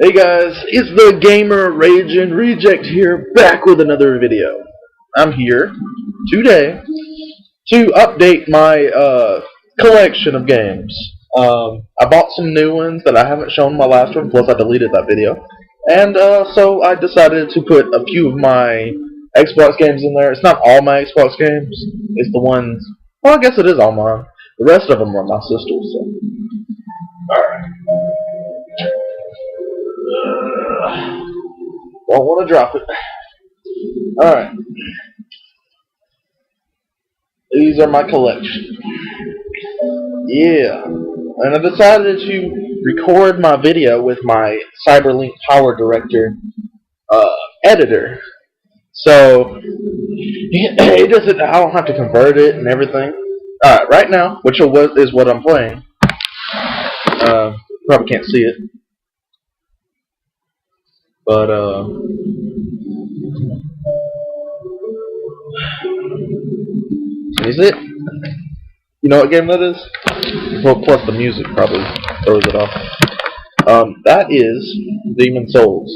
Hey guys, it's the Gamer Reject here, back with another video. I'm here today to update my collection of games. I bought some new ones that I haven't shown in my last one, plus I deleted that video. And so I decided to put a few of my Xbox games in there. It's not all my Xbox games, it's the ones, well, I guess it is all mine. The rest of them are my sister's, so. Alright. Don't want to drop it. Alright. These are my collection. Yeah. And I decided to record my video with my Cyberlink Power Director editor. So, it doesn't, I don't have to convert it and everything. Alright, right now, which is what I'm playing. Probably can't see it. But, is it? You know what game that is? Well, plus the music probably throws it off. That is Demon Souls.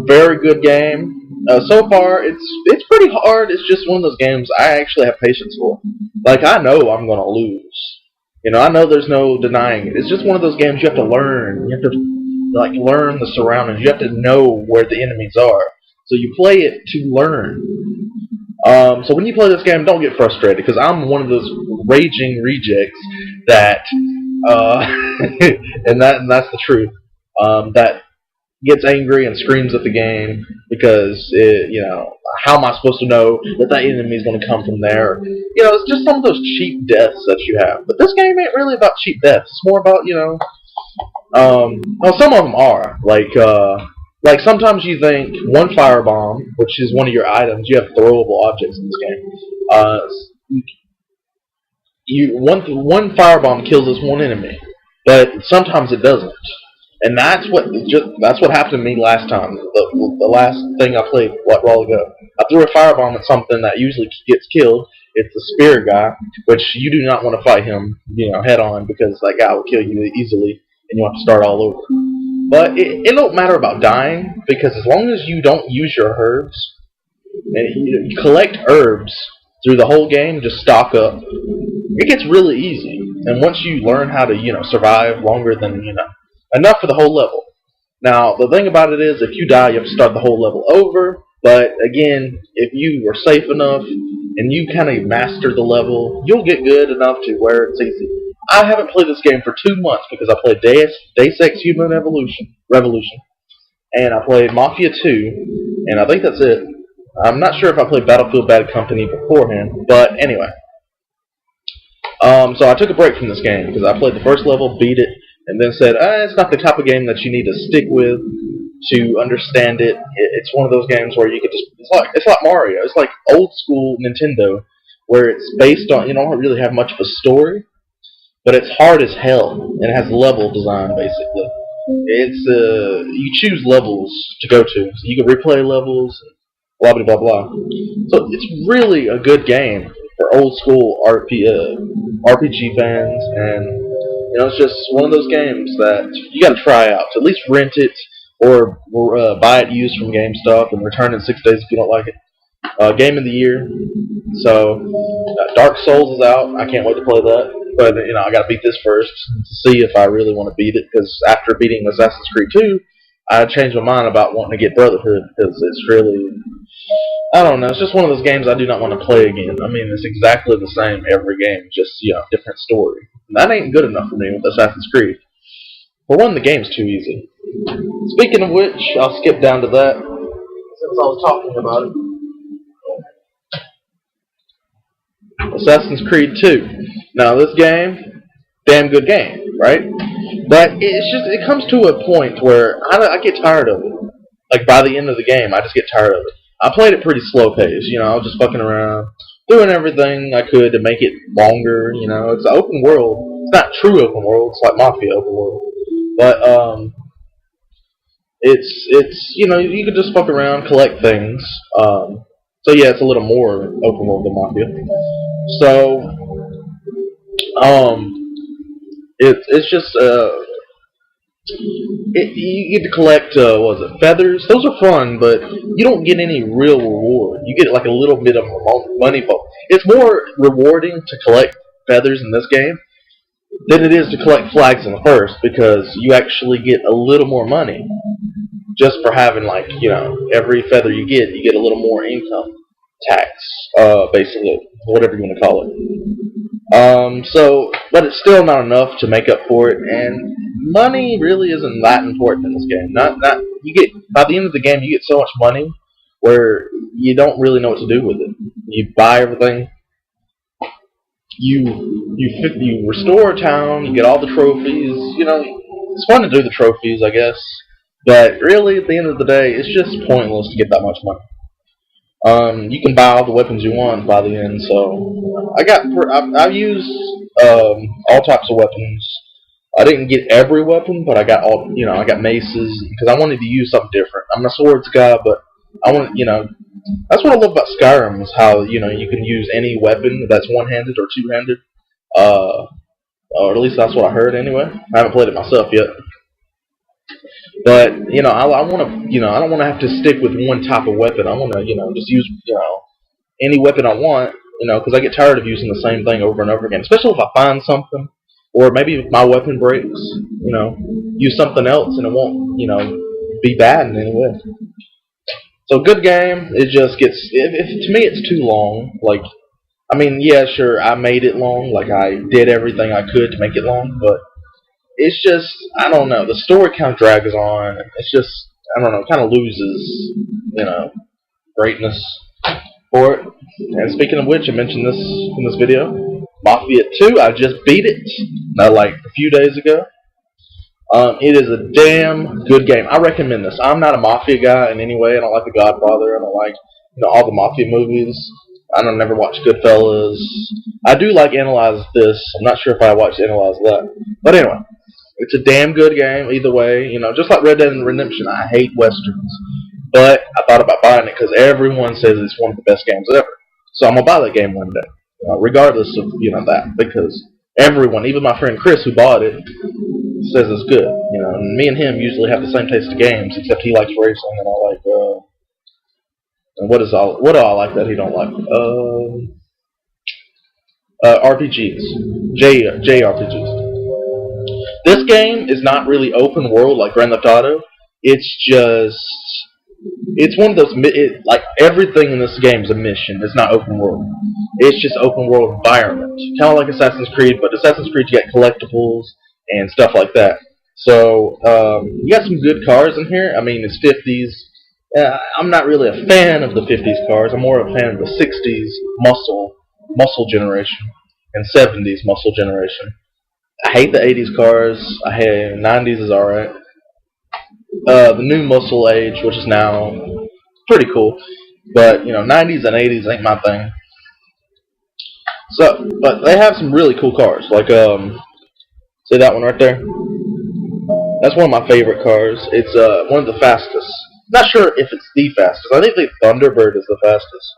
Very good game. So far, it's pretty hard. It's just one of those games I actually have patience for. Like, I know I'm gonna lose. You know, I know there's no denying it. It's just one of those games you have to learn. You have to like learn the surroundings. You have to know where the enemies are. So you play it to learn. So when you play this game, don't get frustrated, because I'm one of those raging rejects that, and that's the truth, that gets angry and screams at the game because, you know, how am I supposed to know that enemy is going to come from there? You know, it's just some of those cheap deaths that you have. But this game ain't really about cheap deaths. It's more about, you know, well, some of them are. Like sometimes you think one firebomb, which is one of your items, you have throwable objects in this game. One firebomb kills this one enemy, but sometimes it doesn't. And that's what happened to me last time. The last thing I played a while ago, I threw a firebomb at something that usually gets killed. It's the spear guy, which you do not want to fight him, you know, head on, because that guy will kill you easily, and you have to start all over. But it don't matter about dying, because as long as you don't use your herbs, and you collect herbs through the whole game, just stock up, it gets really easy. And once you learn how to, you know, survive longer than, you know, enough for the whole level. Now, the thing about it is, if you die, you have to start the whole level over. But again, if you were safe enough and you kind of master the level, you'll get good enough to where it's easy. I haven't played this game for 2 months because I played Deus Ex Human Revolution, and I played Mafia 2, and I think that's it. I'm not sure if I played Battlefield Bad Company beforehand, but anyway. So I took a break from this game because I played the first level, beat it, and then said, it's not the type of game that you need to stick with to understand it. It's one of those games where you could just, it's like Mario. It's like old school Nintendo, where it's based on, you don't really have much of a story, but it's hard as hell, and it has level design, basically. It's, you choose levels to go to, so you can replay levels, blah, blah, blah, blah. So it's really a good game for old school RPG fans, and, you know, it's just one of those games that you gotta try out. So at least rent it, or buy it used from GameStop and return in 6 days if you don't like it. Game of the year. So, Dark Souls is out. I can't wait to play that. But, you know, I gotta beat this first to see if I really want to beat it, because after beating Assassin's Creed 2, I changed my mind about wanting to get Brotherhood, because it's really, I don't know, it's just one of those games I do not want to play again. I mean, it's exactly the same every game, just, you know, different story. And that ain't good enough for me with Assassin's Creed. For one, the game's too easy. Speaking of which, I'll skip down to that, since I was talking about it. Assassin's Creed 2. Now, this game, damn good game, right? But it's just, it comes to a point where I get tired of it. Like, by the end of the game, I just get tired of it. I played it pretty slow pace, you know, I was just fucking around, doing everything I could to make it longer, you know. It's an open world. It's not true open world, it's like Mafia open world. But, it's, you know, you can just fuck around, collect things. So yeah, it's a little more open world than Mafia. So, it's just, You get to collect, what was it, feathers? Those are fun, but you don't get any real reward. You get like a little bit of money. It's more rewarding to collect feathers in this game than it is to collect flags in the first, because you actually get a little more money just for having, like, every feather you get a little more income tax, basically, whatever you want to call it. But it's still not enough to make up for it, and money really isn't that important in this game. Not you get by the end of the game, you get so much money where you don't really know what to do with it. You buy everything. You restore a town. You get all the trophies. It's fun to do the trophies, I guess. But really, at the end of the day, it's just pointless to get that much money. You can buy all the weapons you want by the end. So I've used all types of weapons. I didn't get every weapon, but I got I got maces because I wanted to use something different. I'm a swords guy, but I want, that's what I love about Skyrim is how, you can use any weapon that's one-handed or two-handed. Or at least that's what I heard anyway. I haven't played it myself yet. But, I want to, I don't want to have to stick with one type of weapon. I want to, just use, any weapon I want, because I get tired of using the same thing over and over again, especially if I find something, or maybe if my weapon breaks, use something else and it won't, be bad in any way. So good game. It just gets, to me it's too long. Like, I mean, yeah, sure, I made it long. Like, I did everything I could to make it long, but it's just, I don't know. The story kind of drags on. It's just, I don't know, kind of loses, greatness for it. And speaking of which, I mentioned this in this video. Mafia 2, I just beat it, like a few days ago. It is a damn good game. I recommend this. I'm not a Mafia guy in any way. I don't like The Godfather. I don't like, all the Mafia movies. I don't never watch Goodfellas. I do like Analyze This. I'm not sure if I watched Analyze That. But anyway, it's a damn good game either way. Just like Red Dead Redemption, I hate Westerns. But I thought about buying it because everyone says it's one of the best games ever. So I'm going to buy that game one day, regardless of, that. Because everyone, even my friend Chris who bought it, says it's good. And me and him usually have the same taste of games, except he likes racing and I like, what do I like that he don't like? RPGs. JRPGs. This game is not really open world like Grand Theft Auto. It's one of those, like everything in this game is a mission. It's not open world. It's just open world environment. Kind of like Assassin's Creed, but Assassin's Creed you get collectibles and stuff like that. So, you got some good cars in here. I mean, it's 50s. I'm not really a fan of the 50s cars. I'm more a fan of the 60s muscle generation, and 70s muscle generation. I hate the 80s cars. 90s is alright. The new muscle age, which is now pretty cool. But, 90s and 80s ain't my thing. So, but they have some really cool cars. Like, see that one right there? That's one of my favorite cars. It's one of the fastest. Not sure if it's the fastest. I think the Thunderbird is the fastest.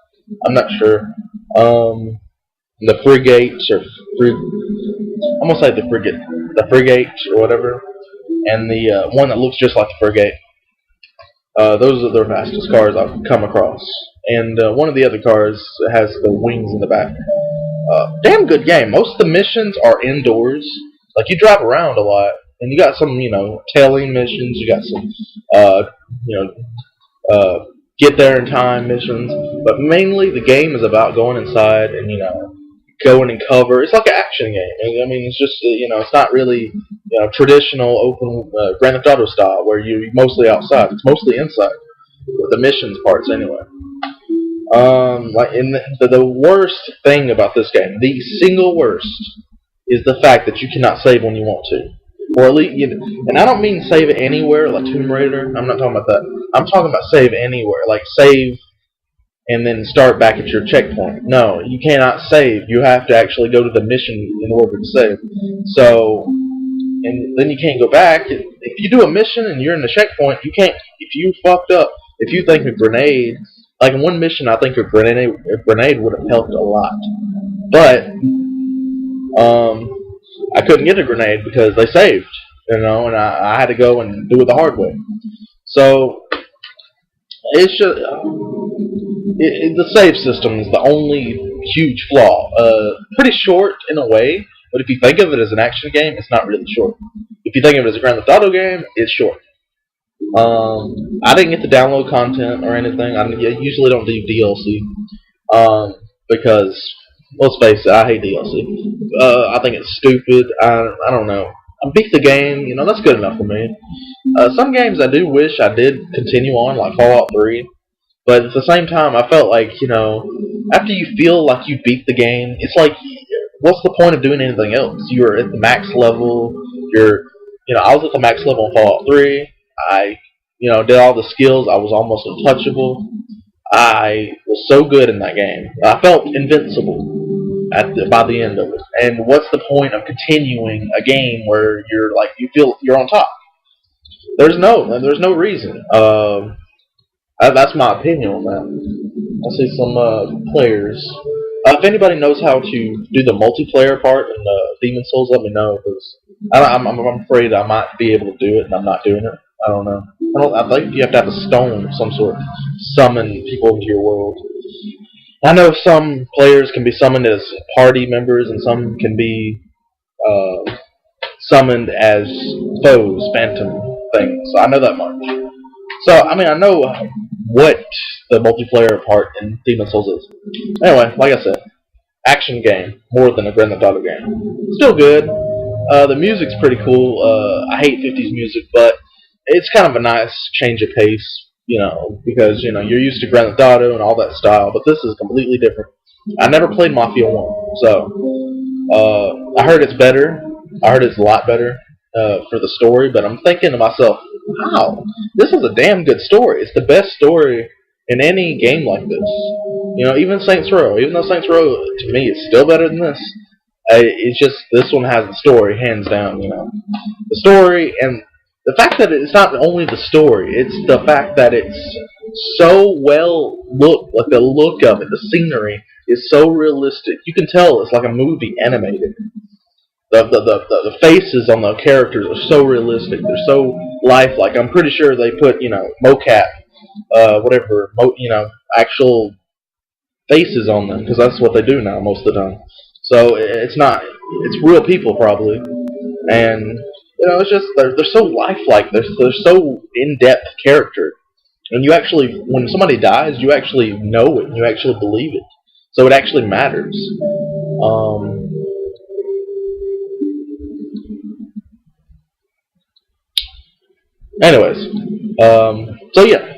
I'm not sure. The Frigates I'm gonna say the Frigates or whatever, and the one that looks just like the Frigate. Those are the fastest cars I've come across. And one of the other cars has the wings in the back. Damn good game. Most of the missions are indoors. Like, you drive around a lot, and you got some, tailing missions. You got some, get there in time missions. But mainly, the game is about going inside and, going in cover. It's like an action game. I mean, it's just, it's not really, traditional open Grand Theft Auto style where you're mostly outside. It's mostly inside. With the missions parts, anyway. Like, the worst thing about this game, the single worst, is the fact that you cannot save when you want to. Or at least, and I don't mean save it anywhere, like Tomb Raider. I'm not talking about that. I'm talking about save anywhere, like save and then start back at your checkpoint. No, you cannot save. You have to actually go to the mission in order to save. So, and then you can't go back. If you do a mission and you're in the checkpoint, you can't. If you fucked up, if you think a grenade, like in one mission, I think a grenade would have helped a lot. But I couldn't get a grenade because they saved. you know, and I had to go and do it the hard way. So it's just the save system is the only huge flaw. Pretty short in a way, but if you think of it as an action game, it's not really short. If you think of it as a Grand Theft Auto game, it's short. I didn't get to download content or anything. I usually don't do DLC because, let's face it, I hate DLC. I think it's stupid. I don't know. I beat the game, you know, that's good enough for me. Some games I do wish I did continue on, like Fallout 3. But at the same time, I felt like, you know, after you feel like you beat the game, it's like, what's the point of doing anything else? You're at the max level. I was at the max level in Fallout 3. I, did all the skills. I was almost untouchable. I was so good in that game. I felt invincible by the end of it. And what's the point of continuing a game where you feel you're on top? There's no reason. That's my opinion on that. I see some players. If anybody knows how to do the multiplayer part in Demon Souls, let me know, because I'm afraid I might be able to do it, and I'm not doing it. I don't know. I think you have to have a stone of some sort to summon people into your world. I know some players can be summoned as party members, and some can be summoned as foes, phantom things. So I know that much. So, I know what the multiplayer part in Demon Souls is. Anyway, like I said, action game more than a Grand Theft Auto game. Still good. The music's pretty cool. I hate 50s music, but it's kind of a nice change of pace, because, you're used to Grand Theft Auto and all that style, but this is completely different. I never played Mafia 1, so I heard it's better. I heard it's a lot better for the story, but I'm thinking to myself, wow, this is a damn good story. It's the best story in any game like this. Even Saints Row. Even though Saints Row, to me, is still better than this, it's just this one has the story, hands down, The story, and the fact that it's not only the story, it's the fact that it's so well looked, like the look of it, the scenery is so realistic. You can tell it's like a movie animated. The faces on the characters are so realistic. They're so lifelike. I'm pretty sure they put, mocap, actual faces on them, because that's what they do now most of the time. So it's real people probably, and it's just they're so lifelike. They're so in-depth character, and you actually, when somebody dies, you actually know it, and you actually believe it. So it actually matters. Anyways, so yeah,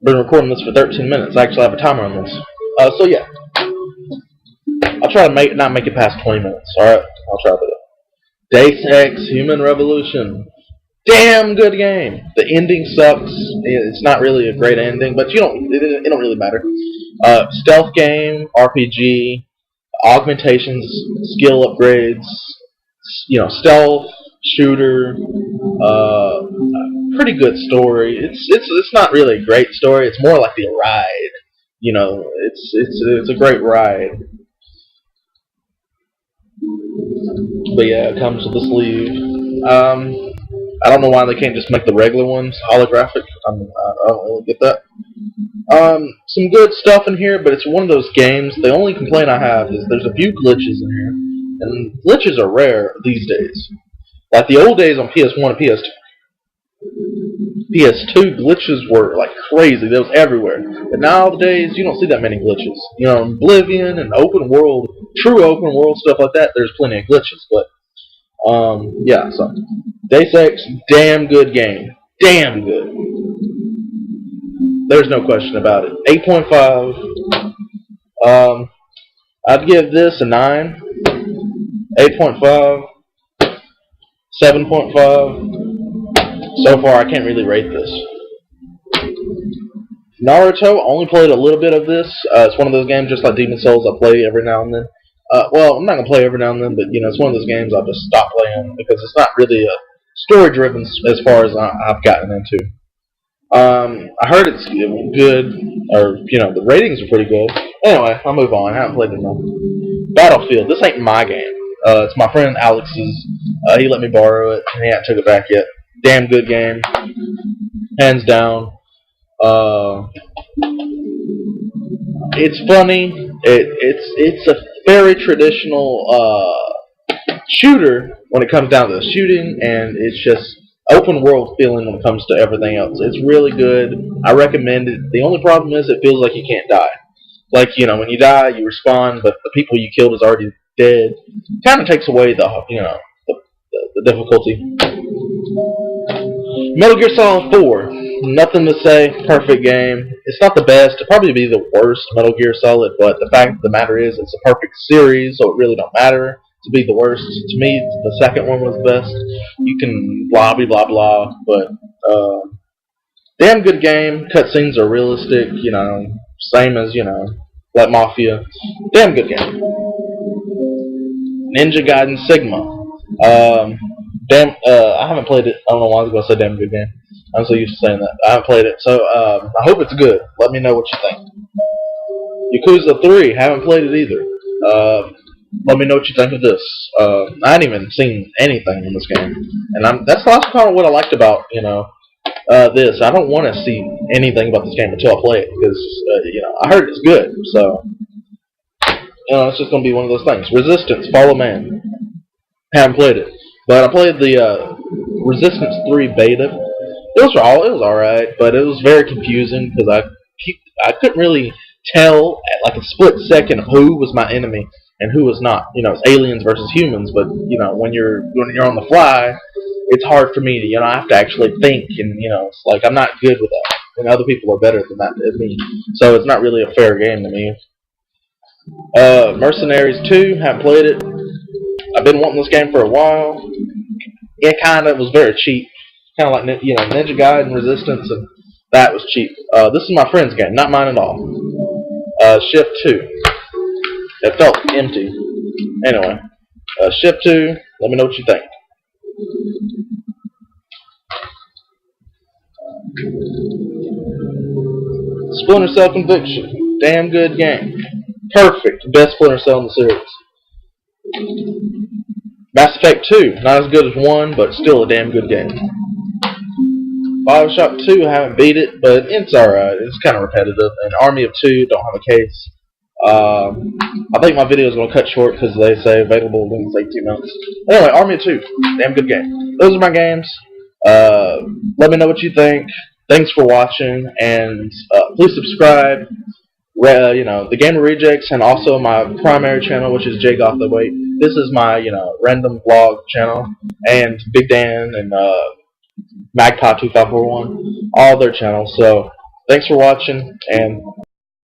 been recording this for 13 minutes. I actually have a timer on this. So yeah, I'll try to not make it past 20 minutes. All right, I'll try to do it. Deus Ex: Human Revolution, damn good game. The ending sucks. It's not really a great ending, but it don't really matter. Stealth game, RPG, augmentations, skill upgrades. Stealth. Shooter, pretty good story. It's not really a great story. It's more like the ride. It's a great ride. But yeah, it comes with the sleeve. I don't know why they can't just make the regular ones holographic. I don't really get that. Some good stuff in here, but it's one of those games. The only complaint I have is there's a few glitches in here, and glitches are rare these days. Like the old days on PS1 and PS2, glitches were like crazy. They was everywhere. But nowadays, you don't see that many glitches. Oblivion and open world, true open world stuff like that, there's plenty of glitches. But, yeah, so. Deus Ex, damn good game. Damn good. There's no question about it. 8.5. I'd give this a 9. 8.5. 7.5. So far, I can't really rate this. Naruto, I only played a little bit of this. It's one of those games, just like Demon Souls, I play every now and then. Well, I'm not going to play every now and then, but, it's one of those games I'll just stop playing because it's not really story-driven as far as I've gotten into. I heard it's good, or, the ratings are pretty good. Anyway, I'll move on. I haven't played it enough. Battlefield, this ain't my game. It's my friend Alex's. He let me borrow it, and he hasn't took it back yet. Damn good game, hands down. It's funny. It's a very traditional shooter when it comes down to the shooting, and it's just open world feeling when it comes to everything else. It's really good. I recommend it. The only problem is it feels like you can't die. Like, when you die, you respawn, but the people you killed is already dead. Kind of takes away the difficulty. Metal Gear Solid 4. Nothing to say. Perfect game. It's not the best. It'd probably be the worst Metal Gear Solid, but the fact of the matter is it's a perfect series, so it really don't matter to be the worst. To me, the second one was the best. You can blah, blah, blah, blah, but damn good game. Cutscenes are realistic, same as, like Mafia. Damn good game. Ninja Gaiden Sigma. I haven't played it. I don't know why I was going to say damn good game. I'm so used to saying that. I haven't played it, so I hope it's good. Let me know what you think. Yakuza 3. Haven't played it either. Let me know what you think of this. I hadn't even seen anything in this game, and that's kind of what I liked about this. I don't want to see anything about this game until I play it because I heard it's good. So it's just gonna be one of those things. Resistance, Fall of Man. Haven't played it, but I played the Resistance 3 beta. It was alright, but it was very confusing because I couldn't really tell at like a split second who was my enemy and who was not. It's aliens versus humans, but when you're on the fly, it's hard for me to I have to actually think, and it's like I'm not good with that, and other people are better than that than me. So it's not really a fair game to me. Mercenaries 2, haven't played it. I've been wanting this game for a while. It kind of was very cheap, kind of like Ninja Gaiden Resistance, and that was cheap. This is my friend's game, not mine at all. Shift 2. It felt empty. Anyway, Shift 2. Let me know what you think. Splinter Cell Conviction. Damn good game. Perfect. Best Splinter Cell in the series. Mass Effect 2. Not as good as 1, but still a damn good game. Bioshock 2. I haven't beat it, but it's alright. It's kind of repetitive. And Army of 2. Don't have a case. I think my video is going to cut short because they say available within 18 months. Anyway, Army of 2. Damn good game. Those are my games. Let me know what you think. Thanks for watching, and please subscribe. The Gamer Rejects, and also my primary channel, which is JGothTheWait. This is my random vlog channel, and Big Dan and Magpie 2541, all their channels. So thanks for watching, and